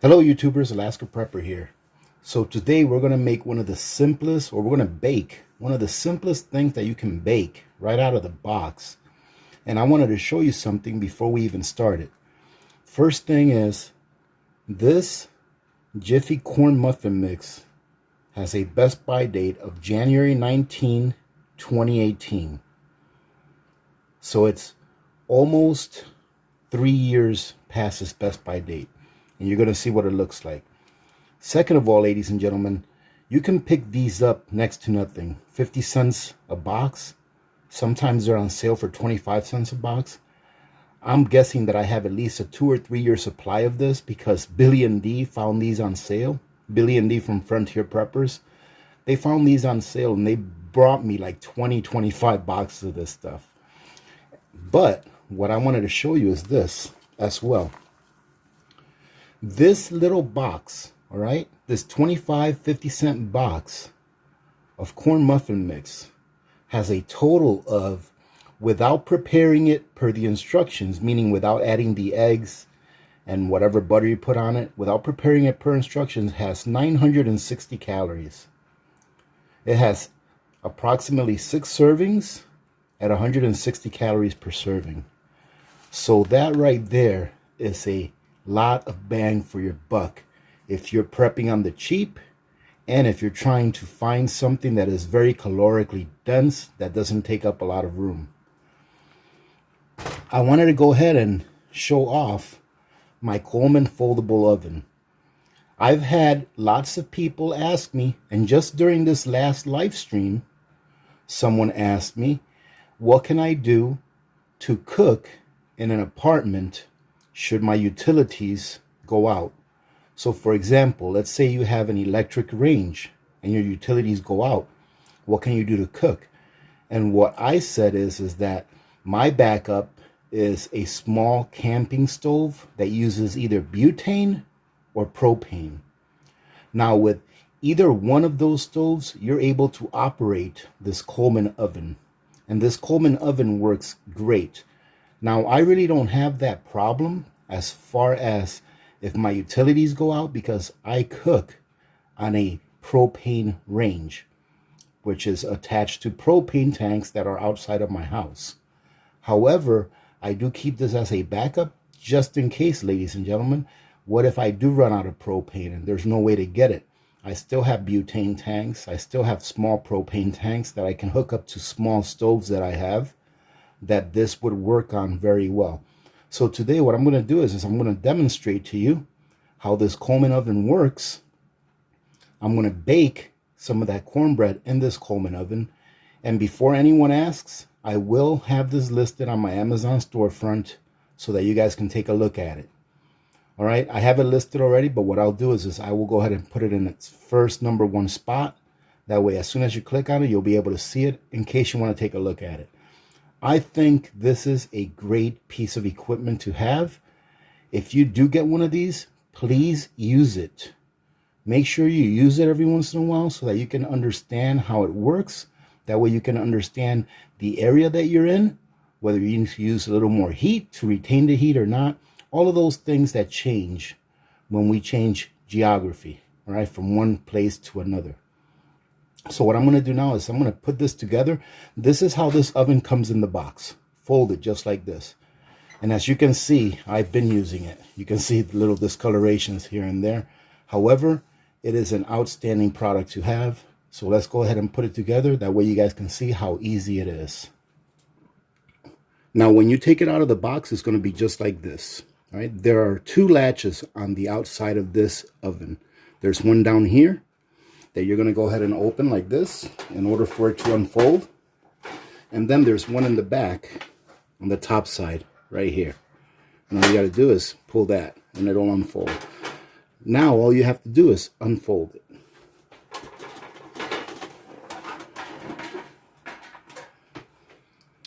Hello YouTubers, Alaska Prepper here. So today we're going to make one of the simplest, or we're going to bake one of the simplest things that you can bake right out of the box. And I wanted to show you something before we even started. First thing is, this Jiffy Corn Muffin Mix has a Best By date of January 19, 2018. So it's almost 3 years past its Best By date. And you're going to see what it looks like. Second of all, ladies and gentlemen, you can pick these up next to nothing. 50 cents a box. Sometimes they're on sale for 25 cents a box. I'm guessing that I have at least a 2 or 3 year supply of this because Billy and D found these on sale. Billy and D from Frontier Preppers. They found these on sale and they brought me like 25 boxes of this stuff. But what I wanted to show you is this as well. This little box, all right, this 50-cent box of corn muffin mix has a total of, without preparing it per the instructions, meaning without adding the eggs and whatever butter you put on it, without preparing it per instructions, has 960 calories. It has approximately 6 servings at 160 calories per serving. So that right there is a lot of bang for your buck if you're prepping on the cheap, and if you're trying to find something that is very calorically dense that doesn't take up a lot of room. I wanted to go ahead and show off my Coleman foldable oven. I've had lots of people ask me, and just during this last live stream someone asked me, what can I do to cook in an apartment should my utilities go out? So for example, let's say you have an electric range and your utilities go out. What can you do to cook? And what I said is that my backup is a small camping stove that uses either butane or propane. Now with either one of those stoves, you're able to operate this Coleman oven. And this Coleman oven works great. Now, I really don't have that problem as far as if my utilities go out, because I cook on a propane range, which is attached to propane tanks that are outside of my house. However, I do keep this as a backup just in case, ladies and gentlemen. What if I do run out of propane and there's no way to get it? I still have butane tanks. I still have small propane tanks that I can hook up to small stoves that I have, that this would work on very well. So today what I'm going to do is I'm going to demonstrate to you how this Coleman oven works. I'm going to bake some of that cornbread in this Coleman oven. And before anyone asks, I will have this listed on my Amazon storefront so that you guys can take a look at it. All right, I have it listed already, but what I'll do is I will go ahead and put it in its first #1 spot. That way, as soon as you click on it, you'll be able to see it in case you want to take a look at it. I think this is a great piece of equipment to have. If you do get one of these, please use it. Make sure you use it every once in a while so that you can understand how it works. That way you can understand the area that you're in, whether you need to use a little more heat to retain the heat or not. All of those things that change when we change geography, all right, from one place to another. So what I'm going to do now is I'm going to put this together. This is how this oven comes in the box, folded just like this. And as you can see, I've been using it. You can see the little discolorations here and there. However, it is an outstanding product to have. So let's go ahead and put it together. That way you guys can see how easy it is. Now, when you take it out of the box, it's going to be just like this. All right, there are 2 latches on the outside of this oven. There's one down here that you're going to go ahead and open like this in order for it to unfold. And then there's one in the back on the top side right here. And all you got to do is pull that and it'll unfold. Now all you have to do is unfold it.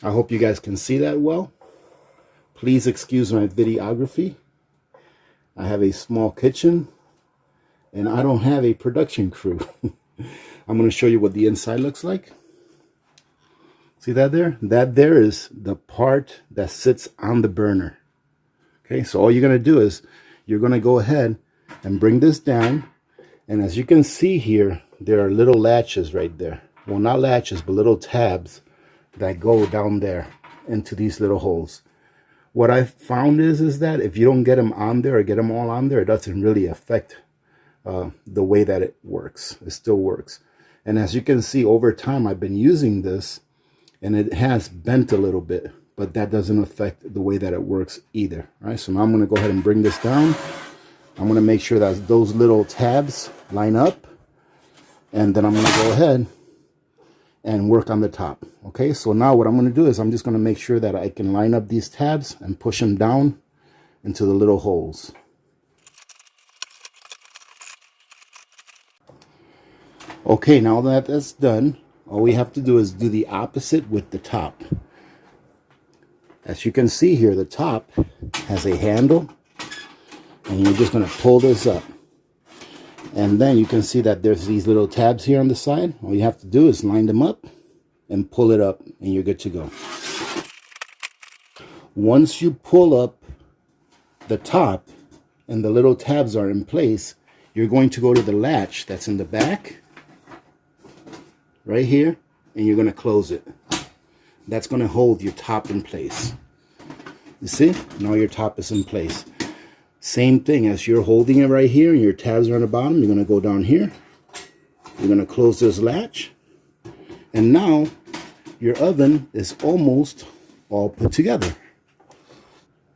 I hope you guys can see that well. Please excuse my videography. I have a small kitchen and I don't have a production crew. I'm going to show you what the inside looks like. See that there? That there is the part that sits on the burner. Okay, so all you're going to do is you're going to go ahead and bring this down. And as you can see here, there are little latches right there. Well, not latches, but little tabs that go down there into these little holes. What I found is that if you don't get them on there or get them all on there, it doesn't really affect the way that it works. It still works. And as you can see, over time, I've been using this, and it has bent a little bit, but that doesn't affect the way that it works either. All right, so now I'm going to go ahead and bring this down. I'm going to make sure that those little tabs line up, and then I'm going to go ahead and work on the top. Okay, so now what I'm going to do is I'm just going to make sure that I can line up these tabs and push them down into the little holes. Okay, now that that's done, all we have to do is do the opposite with the top. As you can see here, the top has a handle, and you're just going to pull this up. And then you can see that there's these little tabs here on the side. All you have to do is line them up and pull it up, and you're good to go. Once you pull up the top and the little tabs are in place, you're going to go to the latch that's in the back right here, and you're going to close it. That's going to hold your top in place. You see? Now your top is in place. Same thing, as you're holding it right here and your tabs are on the bottom, you're going to go down here. You're going to close this latch. And now your oven is almost all put together.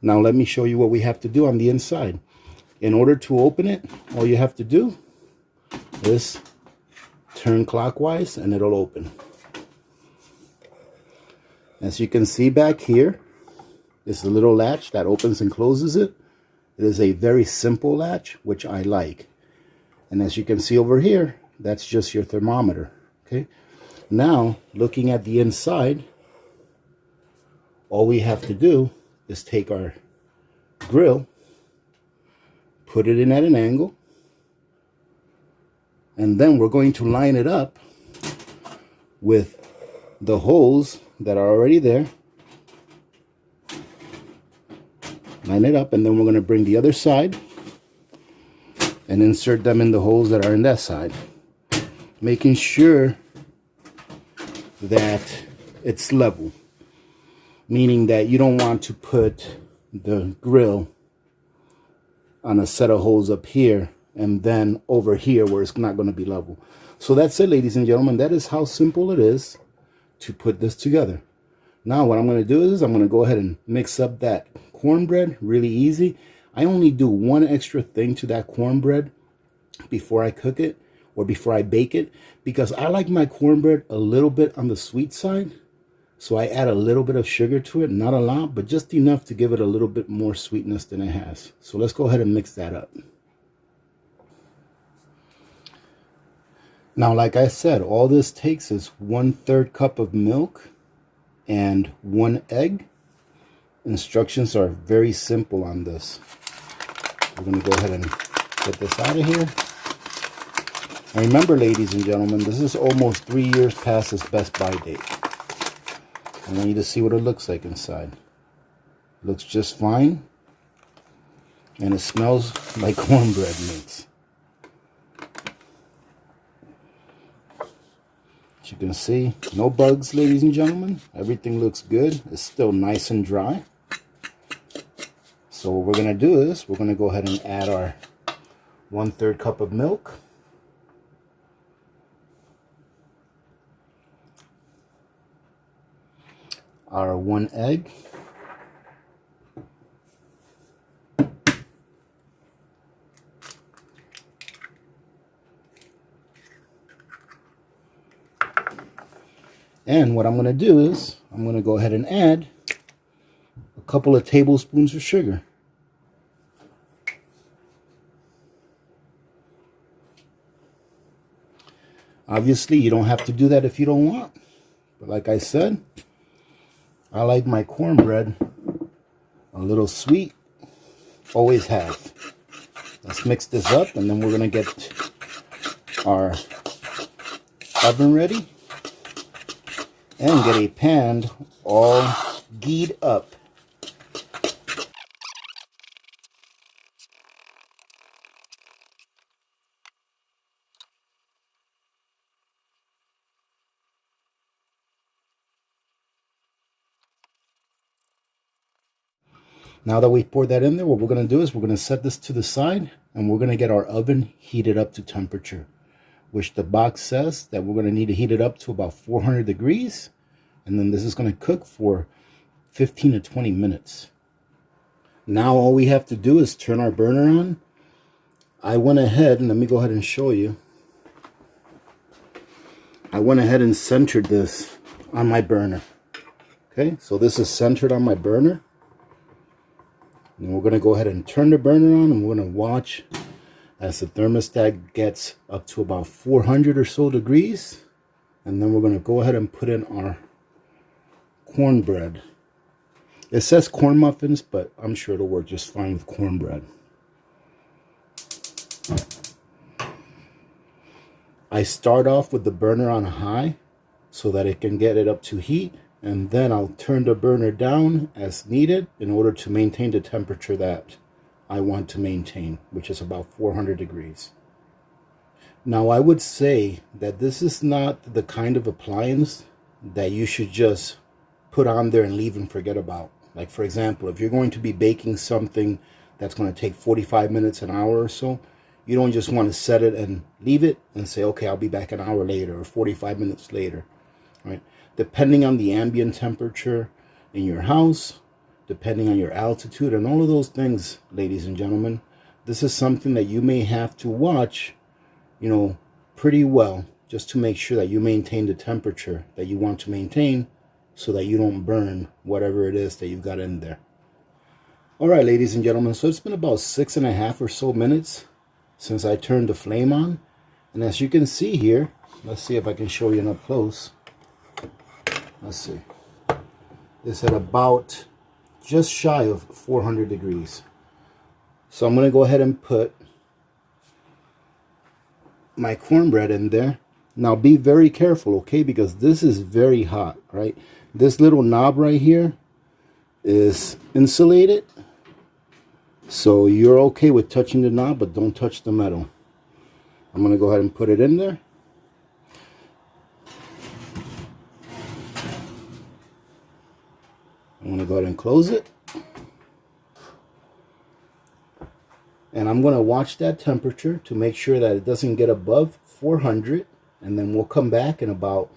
Now let me show you what we have to do on the inside. In order to open it, all you have to do is turn clockwise and it'll open. As you can see back here, is the little latch that opens and closes it. It is a very simple latch, which I like. And as you can see over here, that's just your thermometer. Okay. Now, looking at the inside, all we have to do is take our grill, put it in at an angle, and then we're going to line it up with the holes that are already there. Line it up, and then we're going to bring the other side and insert them in the holes that are in that side, making sure that it's level, meaning that you don't want to put the grill on a set of holes up here and then over here where it's not going to be level. So that's it, ladies and gentlemen. That is how simple it is to put this together. Now what I'm going to do is I'm going to go ahead and mix up that cornbread really easy. I only do one extra thing to that cornbread before I cook it or before I bake it, because I like my cornbread a little bit on the sweet side. So I add a little bit of sugar to it, not a lot, but just enough to give it a little bit more sweetness than it has. So let's go ahead and mix that up. Now, like I said, all this takes is 1/3 cup of milk and 1 egg. Instructions are very simple on this. We're going to go ahead and get this out of here. And remember, ladies and gentlemen, this is almost 3 years past its best by date. I want you to see what it looks like inside. It looks just fine. And it smells like cornbread mix. As you can see, no bugs, ladies and gentlemen. Everything looks good. It's still nice and dry. So what we're going to do is we're going to go ahead and add our 1/3 cup of milk. Our 1 egg. And what I'm going to do is I'm going to go ahead and add a couple of tablespoons of sugar. Obviously, you don't have to do that if you don't want. But like I said, I like my cornbread a little sweet. Always have. Let's mix this up, and then we're going to get our oven ready and get a pan all geared up. Now that we poured that in there, what we're going to do is we're going to set this to the side, and we're going to get our oven heated up to temperature, which the box says that we're going to need to heat it up to about 400 degrees. And then this is going to cook for 15 to 20 minutes. Now all we have to do is turn our burner on. I went ahead, and let me go ahead and show you. I went ahead and centered this on my burner. Okay, so this is centered on my burner. And we're going to go ahead and turn the burner on, and we're going to watch as the thermostat gets up to about 400 or so degrees. And then we're going to go ahead and put in our cornbread. It says corn muffins, but I'm sure it'll work just fine with cornbread. I start off with the burner on high so that it can get it up to heat, and then I'll turn the burner down as needed in order to maintain the temperature that I want to maintain, which is about 400 degrees. Now, I would say that this is not the kind of appliance that you should just put on there and leave and forget about. Like, for example, if you're going to be baking something that's going to take 45 minutes, an hour or so, you don't just want to set it and leave it and say, okay, I'll be back an hour later or 45 minutes later, right? Depending on the ambient temperature in your house, depending on your altitude and all of those things, ladies and gentlemen, this is something that you may have to watch, pretty well, just to make sure that you maintain the temperature that you want to maintain, so that you don't burn whatever it is that you've got in there. All right, ladies and gentlemen, so it's been about 6.5 or so minutes since I turned the flame on. And as you can see here, let's see if I can show you up close. Let's see. It's at about just shy of 400 degrees. So I'm going to go ahead and put my cornbread in there. Now be very careful, okay, because this is very hot, right? This little knob right here is insulated, so you're okay with touching the knob, but don't touch the metal. I'm going to go ahead and put it in there. I'm going to go ahead and close it. And I'm going to watch that temperature to make sure that it doesn't get above 400. And then we'll come back in about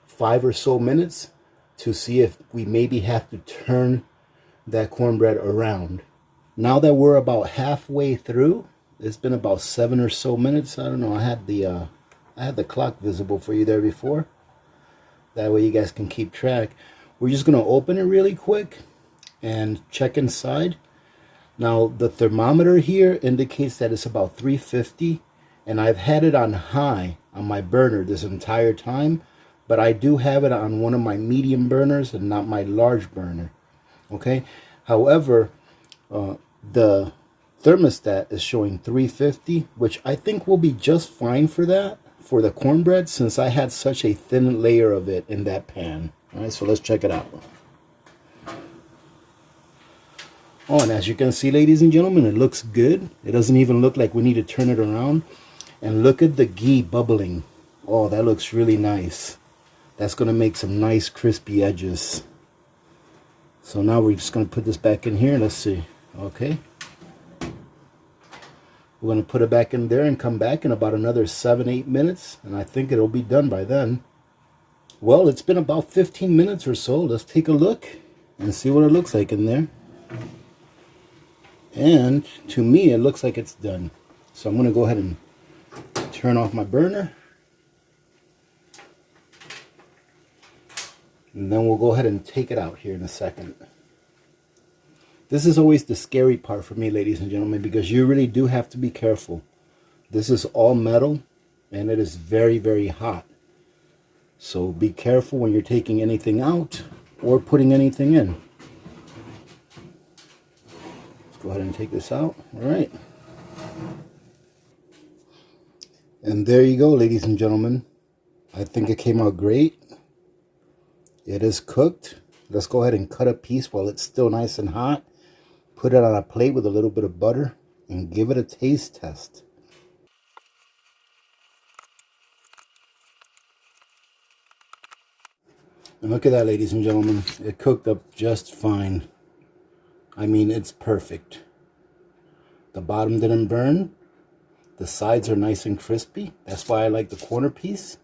5 or so minutes to see if we maybe have to turn that cornbread around. Now that we're about halfway through, it's been about 7 or so minutes. I don't know, I had the clock visible for you there before. That way you guys can keep track. We're just going to open it really quick and check inside. Now the thermometer here indicates that it's about 350, and I've had it on high on my burner this entire time, but I do have it on one of my medium burners and not my large burner. Okay, however, the thermostat is showing 350, which I think will be just fine for that, for the cornbread, since I had such a thin layer of it in that pan. All right, so let's check it out. Oh, and as you can see, ladies and gentlemen, it looks good. It doesn't even look like we need to turn it around. And look at the ghee bubbling. Oh, that looks really nice. That's going to make some nice crispy edges. So now we're just going to put this back in here. Let's see. Okay. We're going to put it back in there and come back in about another 7-8 minutes. And I think it'll be done by then. Well, it's been about 15 minutes or so. Let's take a look and see what it looks like in there. And to me, it looks like it's done. So I'm going to go ahead and turn off my burner. And then we'll go ahead and take it out here in a second. This is always the scary part for me, ladies and gentlemen, because you really do have to be careful. This is all metal, and it is very, very hot. So be careful when you're taking anything out or putting anything in. Let's go ahead and take this out. All right. And there you go, ladies and gentlemen. I think it came out great. It is cooked. Let's go ahead and cut a piece while it's still nice and hot. Put it on a plate with a little bit of butter and give it a taste test. And look at that, ladies and gentlemen. It cooked up just fine. I mean, it's perfect. The bottom didn't burn. The sides are nice and crispy. That's why I like the corner piece,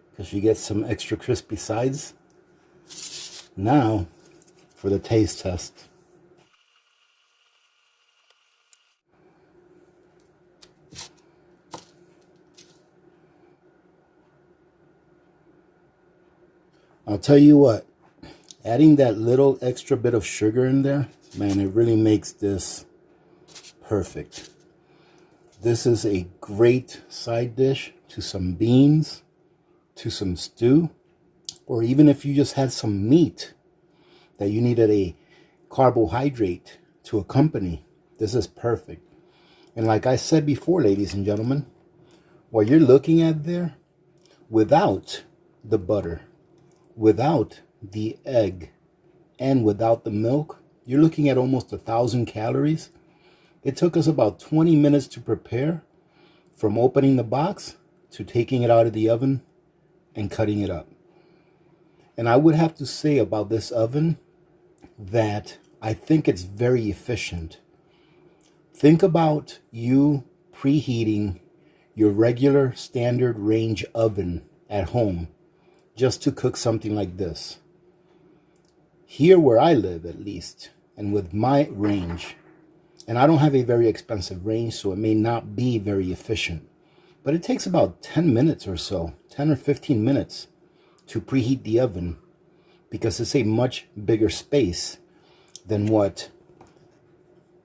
because you get some extra crispy sides. Now, for the taste test. I'll tell you what, adding that little extra bit of sugar in there, man, it really makes this perfect. This is a great side dish to some beans, to some stew, or even if you just had some meat that you needed a carbohydrate to accompany, this is perfect. And like I said before, ladies and gentlemen, what you're looking at there, without the butter, without the egg, and without the milk, you're looking at almost 1,000 calories. It took us about 20 minutes to prepare, from opening the box to taking it out of the oven and cutting it up. And I would have to say about this oven that I think it's very efficient. Think about you preheating your regular standard range oven at home just to cook something like this. Here where I live, at least, and with my range, and I don't have a very expensive range, so it may not be very efficient, but it takes about 10 minutes or so, 10 or 15 minutes to preheat the oven, because it's a much bigger space than what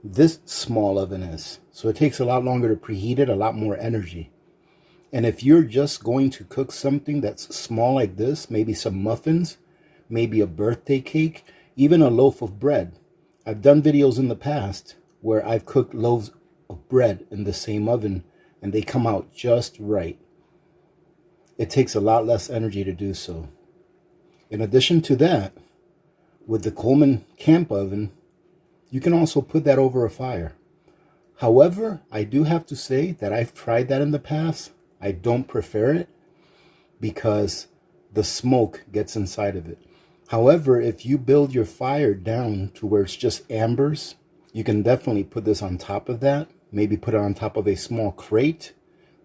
this small oven is. So it takes a lot longer to preheat it, a lot more energy. And if you're just going to cook something that's small like this, maybe some muffins, maybe a birthday cake, even a loaf of bread. I've done videos in the past where I've cooked loaves of bread in the same oven and they come out just right. It takes a lot less energy to do so. In addition to that, with the Coleman camp oven, you can also put that over a fire. However, I do have to say that I've tried that in the past. I don't prefer it because the smoke gets inside of it. However, if you build your fire down to where it's just embers, you can definitely put this on top of that. Maybe put it on top of a small crate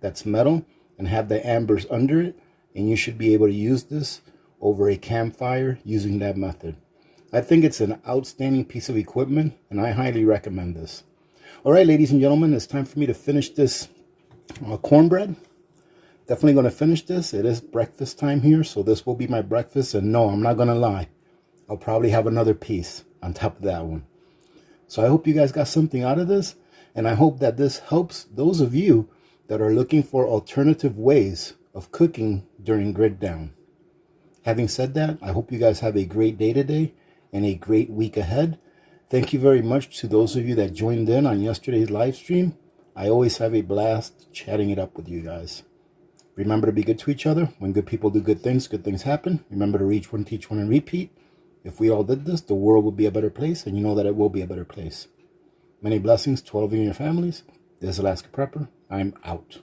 that's metal and have the embers under it. And you should be able to use this over a campfire using that method. I think it's an outstanding piece of equipment and I highly recommend this. All right, ladies and gentlemen, it's time for me to finish this cornbread. Definitely going to finish this. It is breakfast time here, so this will be my breakfast. And no, I'm not going to lie. I'll probably have another piece on top of that one. So I hope you guys got something out of this. And I hope that this helps those of you that are looking for alternative ways of cooking during grid down. Having said that, I hope you guys have a great day today and a great week ahead. Thank you very much to those of you that joined in on yesterday's live stream. I always have a blast chatting it up with you guys. Remember to be good to each other. When good people do good things happen. Remember to reach one, teach one, and repeat. If we all did this, the world would be a better place, and you know that it will be a better place. Many blessings to all of you and your families. This is Alaska Prepper. I'm out.